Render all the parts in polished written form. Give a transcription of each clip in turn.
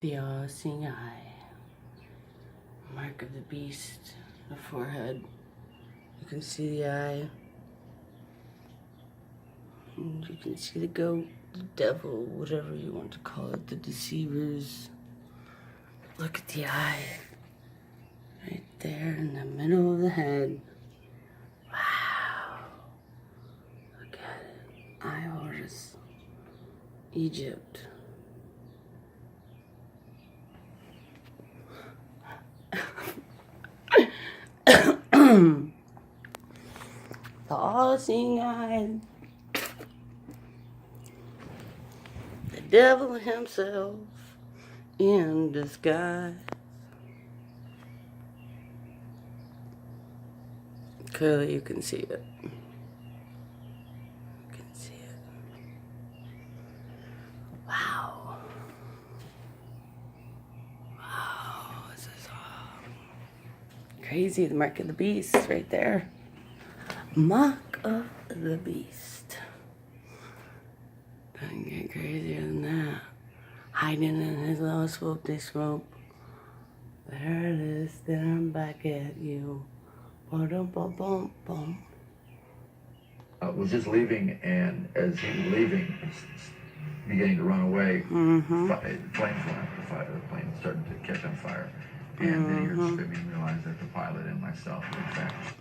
The all-seeing eye, mark of the beast, the forehead. You can see the eye. And you can see the goat, the devil, whatever you want to call it, the deceivers. Look at the eye. Right there in the middle of the head. Wow. Look at it. Eye Horus. Egypt. The all-seeing eye. The devil himself in disguise. Clearly you can see it. You can see it. Wow. Wow, this is all crazy. The mark of the beast right there. Mark of the beast. Doesn't get crazier than that. Hiding in his little swoop, they swoop. There it is, staring back at you. Ba-dum-ba-bum-bum. Was just leaving, and as he was leaving, beginning to run away, flames went up. The plane started to catch on fire. And then he heard screaming and realized that the pilot and myself were in fact.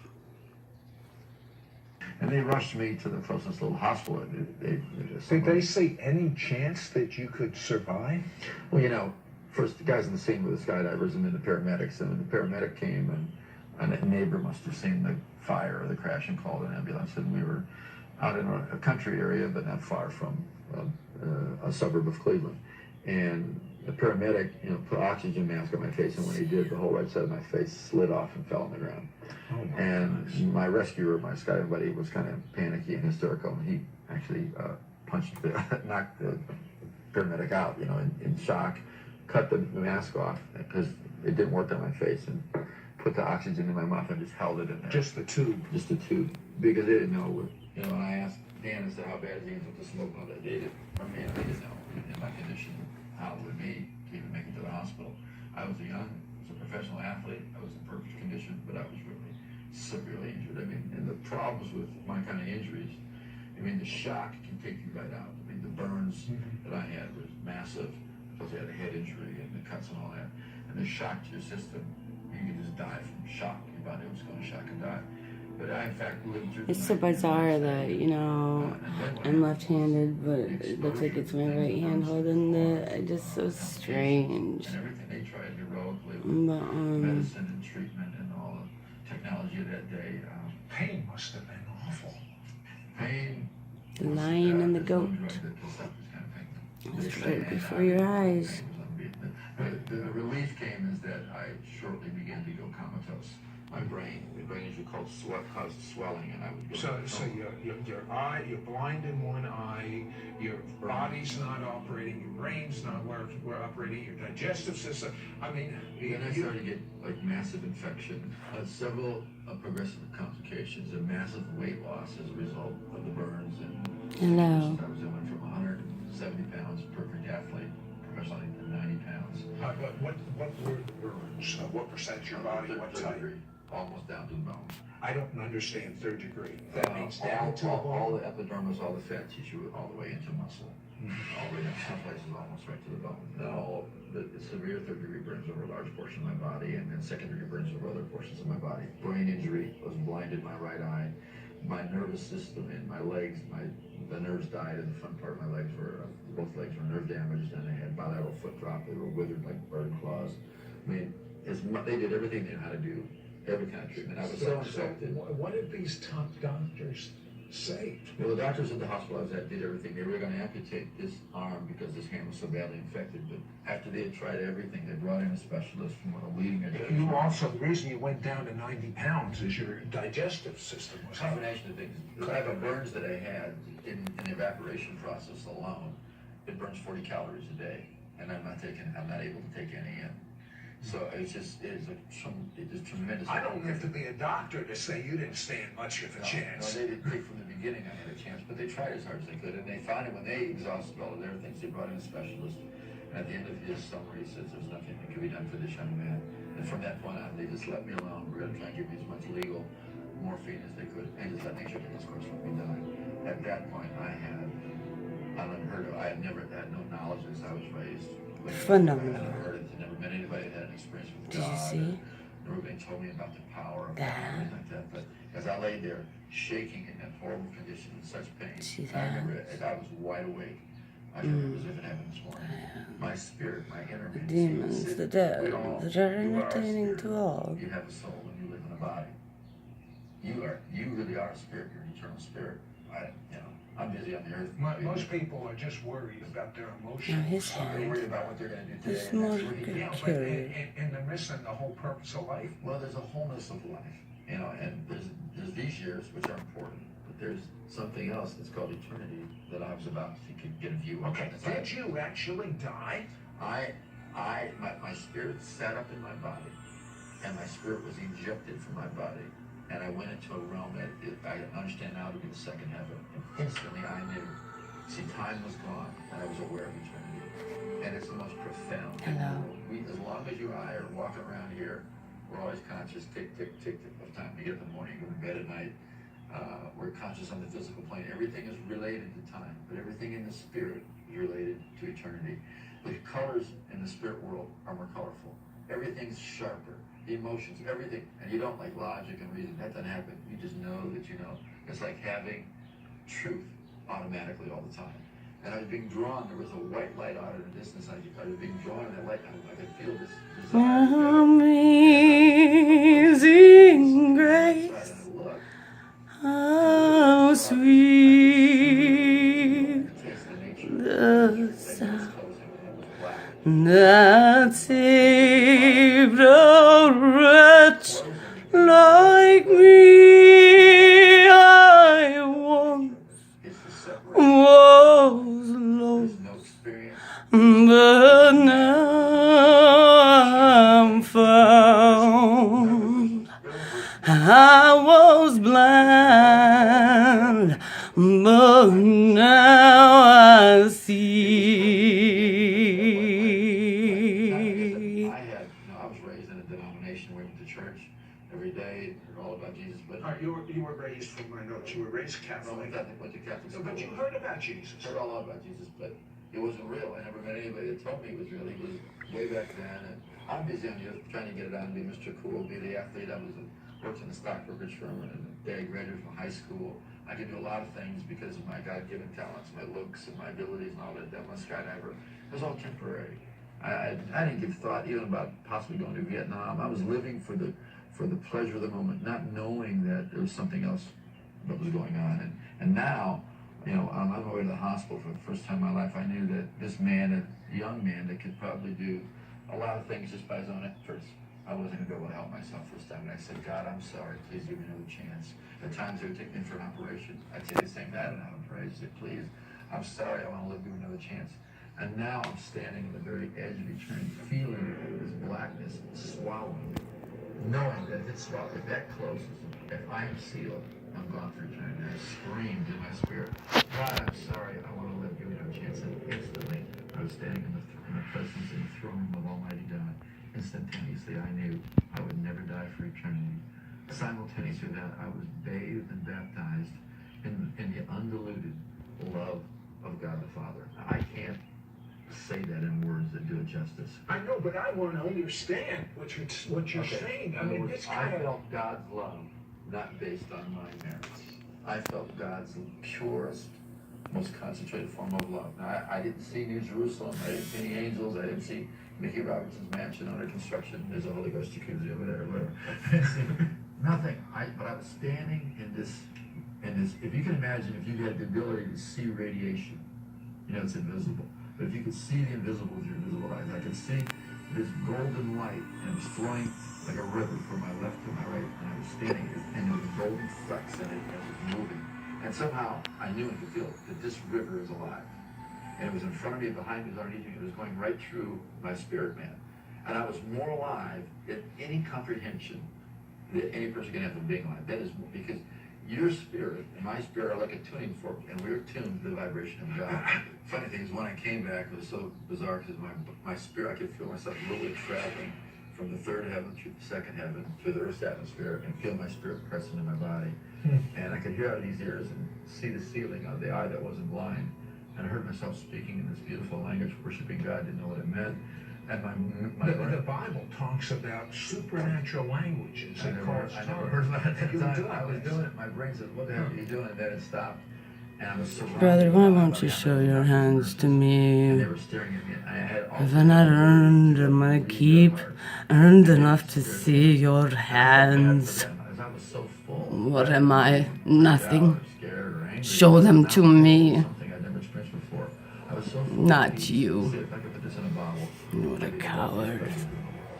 And they rushed me to the closest little hospital. Did they say any chance that you could survive? Well, you know, first the guys in the scene were the skydivers and then the paramedics. And when the paramedic came, and a neighbor must have seen the fire or the crash and called an ambulance. And we were out in a country area, but not far from a suburb of Cleveland. And the paramedic, you know, put an oxygen mask on my face, and when he did, the whole right side of my face slid off and fell on the ground. And my rescuer, my skydiving buddy, was kind of panicky and hysterical, and he actually knocked the paramedic out, you know, in shock, cut the mask off because it didn't work on my face, and put the oxygen in my mouth and just held it in there. Just the tube? Just the tube. Because they didn't know, you know, when I asked Dan, I said, how bad is he with the smoke and all that? They didn't know in my condition how it would be to even make it to the hospital. I was a professional athlete. I was in perfect condition, but I was really severely injured. I mean, and the problems with my kind of injuries, I mean, the shock can take you right out. I mean, the burns that I had was massive. Plus I had a head injury and the cuts and all that. And the shock to your system, you could just die from shock. Your body was going to shock and die. But I, in fact, lived through. It's so bizarre that, you know, I'm left-handed, but it looks like it's my right hand holding it just so strange. And everything they tried heroically with medicine and treatment and all the technology of that day. Pain must have been awful. Pain. The lion and the goat. It's right before your eyes. The relief came is that I shortly began to go comatose. My brain usually caused swelling, and I would go. So your eye, you're blind in one eye, your body's not operating, your brain's not operating, your digestive system. I mean, then I started to get like massive infection, several progressive complications, and massive weight loss as a result of the burns and. Hello. I went from 170 pounds, perfect athlete, professionally, to 90 pounds. What were the burns? What percent of your body? What type? Almost down to the bone. I don't understand third degree. That means down to the bone? All the epidermis, all the fat tissue, all the way into muscle. All the way down, some places almost right to the bone. And all the severe third degree burns over a large portion of my body, and then second degree burns over other portions of my body. Brain injury, I was blinded in my right eye. My nervous system and my legs, the nerves died in the front part of my legs both legs were nerve damaged, and they had bilateral foot drop. They were withered like bird claws. I mean, they did everything they knew how to do. Every kind of treatment. I was so infected. What did these top doctors say? Well, the doctors at the hospital I was at did everything. They were going to amputate this arm because this hand was so badly infected. But after they had tried everything, they brought in a specialist from one of the leading edge. You also, the reason you went down to 90 pounds is your digestive system was. A combination of things. The type of burns that I had in the evaporation process alone, it burns 40 calories a day, and I'm not able to take any in. So it's just tremendous. I don't have to be a doctor to say you didn't stand much of a chance. No, they didn't think from the beginning I had a chance, but they tried as hard as they could, and they found it when they exhausted all of their things. They brought in a specialist, At the end of his summary, he says there's nothing that can be done for this young man. And from that point on, they just let me alone. We're going to try and give me as much legal morphine as they could, and just let nature take its course, let me die. At that point, I had unheard of. I had never had no knowledge as I was raised. Phenomenal. I had never heard of it. Never met anybody that had an experience with Did God. you see? Nobody told me about the power of God or anything like that. But as I lay there, shaking in that horrible condition, in such pain, I remember as I was wide awake. I remember it was if it happened this morning. My spirit, my inner man, Demons, said, the devil, "We that are you are a entertaining spirit. to all. You have a soul and you live in a body. You really are a spirit. You're an eternal spirit. I'm busy on the earth. Most people are just worried about their emotions. Now his They're hand worried about what they're going to do today. is and more next week. Yeah, but curious. and they're missing the whole purpose of life. Well, there's a wholeness of life, and there's these years which are important, but there's something else that's called eternity that I was about to get a view of. Okay, did you actually die? My spirit sat up in my body, and my spirit was ejected from my body, and I went into a realm that I understand now to be the second heaven. And instantly I knew. See, time was gone, and I was aware of eternity. And it's the most profound thing. Hello. As long as you and I are walking around here, we're always conscious, tick, tick, tick, tick, of time. You get up in the morning, you go to bed at night. We're conscious on the physical plane. Everything is related to time, but everything in the spirit is related to eternity. The colors in the spirit world are more colorful. Everything's sharper. The emotions, everything. And you don't like logic and reason. That doesn't happen. You just know that you know. It's like having truth automatically all the time. And I was being drawn. There was a white light out in the distance. I was being drawn in that light. I could feel this desire. Amazing grace, how sweet the sound that saved a wretch like me. I once was lost, but now I'm found. I was blind, but now I see. I was raised in a denomination where we went to church every day, heard all about Jesus, but You were raised, from my notes, you were raised Catholic. Went to Catholic school. But you heard about Jesus. Heard a lot about Jesus, but it wasn't real. I never met anybody that told me it was real. He was way back then, and I'm busy on the earth trying to get it on, be Mr. Cool, be the athlete. I worked in the stock brokerage firm, and the day I graduated from high school, I could do a lot of things because of my God-given talents, my looks, and my abilities, and all that. I'm a skydiver. It was all temporary. I didn't give thought even about possibly going to Vietnam. I was living for the pleasure of the moment, not knowing that there was something else that was going on. And now, I'm on my way to the hospital for the first time in my life. I knew that this man, a young man that could probably do a lot of things just by his own efforts, I wasn't going to be able to help myself this time. And I said, God, I'm sorry. Please give me another chance. At times they would take me in for an operation. I'd say the same thing. I don't know how to pray. I'd say, please, I'm sorry. I want to live, give me another chance. And now I'm standing at the very edge of eternity, feeling this blackness swallowing me, knowing that if that closes, if I am sealed, I'm gone for eternity. And I screamed in my spirit, God, I'm sorry. I want to live, give me another chance. And instantly, I was standing in the presence in the throne room of Almighty God. Instantaneously, I knew I would never die for eternity. Simultaneously with that, I was bathed and baptized in the undiluted love of God the Father. I can't say that in words that do it justice. I know, but I want to understand what you're saying. I mean, this I felt God's love not based on my merits. I felt God's purest, most concentrated form of love. Now, I didn't see New Jerusalem. I didn't see any angels. I didn't see Mickey Robertson's mansion under construction. There's a Holy Ghost jacuzzi over there, whatever. Nothing. But I was standing in this. If you can imagine, if you had the ability to see radiation, it's invisible. But if you could see the invisible with your visible eyes, I could see this golden light, and it was flowing like a river from my left to my right, and I was standing, and there was golden flecks in it, and it was moving. And somehow, I knew and could feel that this river is alive. And it was in front of me, behind me, it was underneath me. It was going right through my spirit man. And I was more alive than any comprehension that any person can have of being alive. That is because your spirit and my spirit are like a tuning fork, and we're tuned to the vibration of God. Funny thing is, when I came back, it was so bizarre because my spirit, I could feel myself literally traveling from the third heaven through the second heaven through the earth's atmosphere, and feel my spirit press into my body. And I could hear out of these ears and see the ceiling of the eye that wasn't blind. And I heard myself speaking in this beautiful language, worshiping God, didn't know what it meant. And the Bible talks about supernatural languages. I never heard about it at the time. I was doing it. My brain said, "What the hell are you doing?" And then it stopped. And I was surrounded. Brother, why won't you show your hands to me? And they were staring at me. And I had all If I not earned, am I keep earned enough to see your hands? I was so full. What am I? Nothing. Scared or angry. Show them to me. Something I'd never experienced before. I was so full. Not you. See if I could put this in a bottle. What a coward.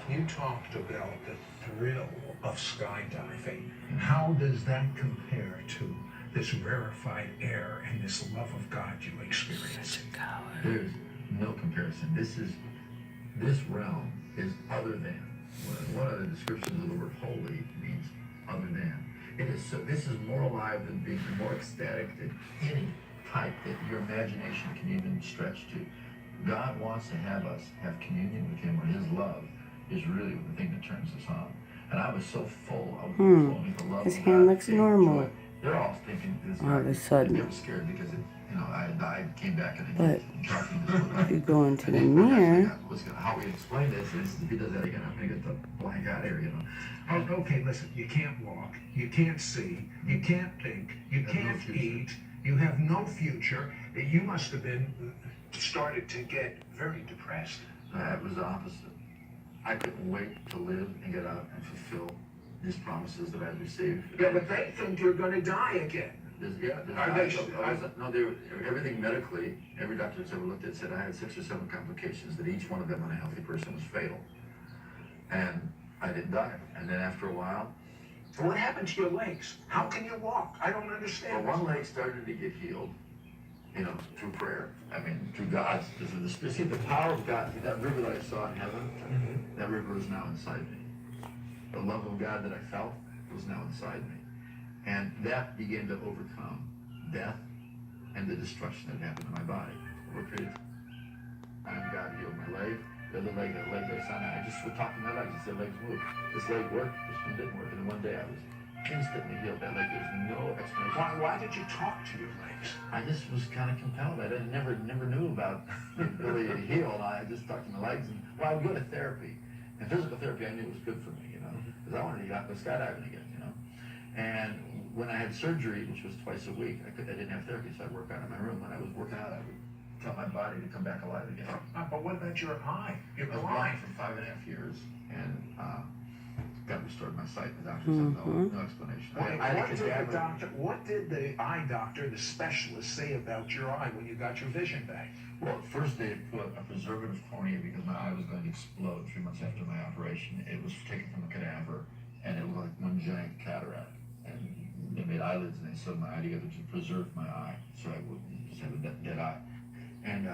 You talked about the thrill of skydiving. How does that compare to this rarefied air and this love of God you experience? Coward. There's no comparison. This realm is other than. One of the descriptions of the word holy means other than. It is so. This is more alive than being, more ecstatic than any type that your imagination can even stretch to. God wants to have us have communion with Him, where His love is really the thing that turns us on. And I was so full of the love. His of hand God, looks faith, normal. joy. They're all thinking this. All of a sudden. They were scared because I died, came back, and But talking to this if you go into the mirror, how we explain this is if he does that again, I'm gonna get the blank out here, Oh, okay, listen, you can't walk, you can't see, you can't think, you can't eat, you have no future. You must have been started to get very depressed. It was the opposite. I couldn't wait to live and get out and fulfill these promises that I'd received. Yeah, but they think you're going to die again. Everything medically, every doctor that's ever looked at said I had 6 or 7 complications, that each one of them on a healthy person was fatal. And I didn't die. And then after a while... What happened to your legs? How can you walk? I don't understand. Well, one leg started to get healed, through prayer. I mean, through God. See, the power of God, that river that I saw in heaven, that river is now inside me. The love of God that I felt was now inside me. And that began to overcome death and the destruction that happened to my body over a period of time. God healed my leg. The other leg, that leg that I saw, I just would talk to my legs and say, legs move. This leg worked, this one didn't work. And then one day I was instantly healed. That leg, there's no explanation. Why did you talk to your legs? I just was kind of compelled. I never knew about the ability to heal. I just talked to my legs. And, I would go to therapy. And physical therapy I knew was good for me, because I wanted to get out and go skydiving again, And when I had surgery, which was twice a week, I didn't have therapy, so I'd work out in my room. When I was working out, I would tell my body to come back alive again. But what about your eye? You're blind for 5.5 years, and got restored my sight. The doctors have no explanation. What did the eye doctor, the specialist, say about your eye when you got your vision back? Well, at first they put a preservative cornea because my eye was going to explode 3 months after my operation. It was taken from a cadaver, and it looked like one giant cataract. And they made eyelids and they sewed my eye together to preserve my eye, so I wouldn't just have a dead eye. And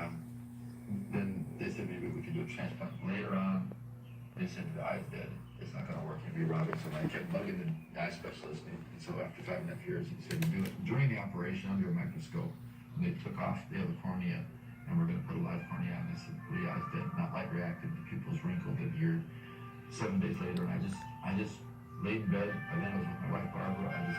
then they said maybe we could do a transplant. Later on, they said the eye's dead. It's not going to work. You'll be robbing. So I kept bugging the eye specialist. And so after 5.5 years, he said, do it. During the operation, under a microscope, when they took off the other cornea, and we're going to put a live cornea on. They said, the eye's dead, not light reactive. The pupil's wrinkled in here. 7 days later, and I just laid in bed. By then I was with my wife Barbara. I just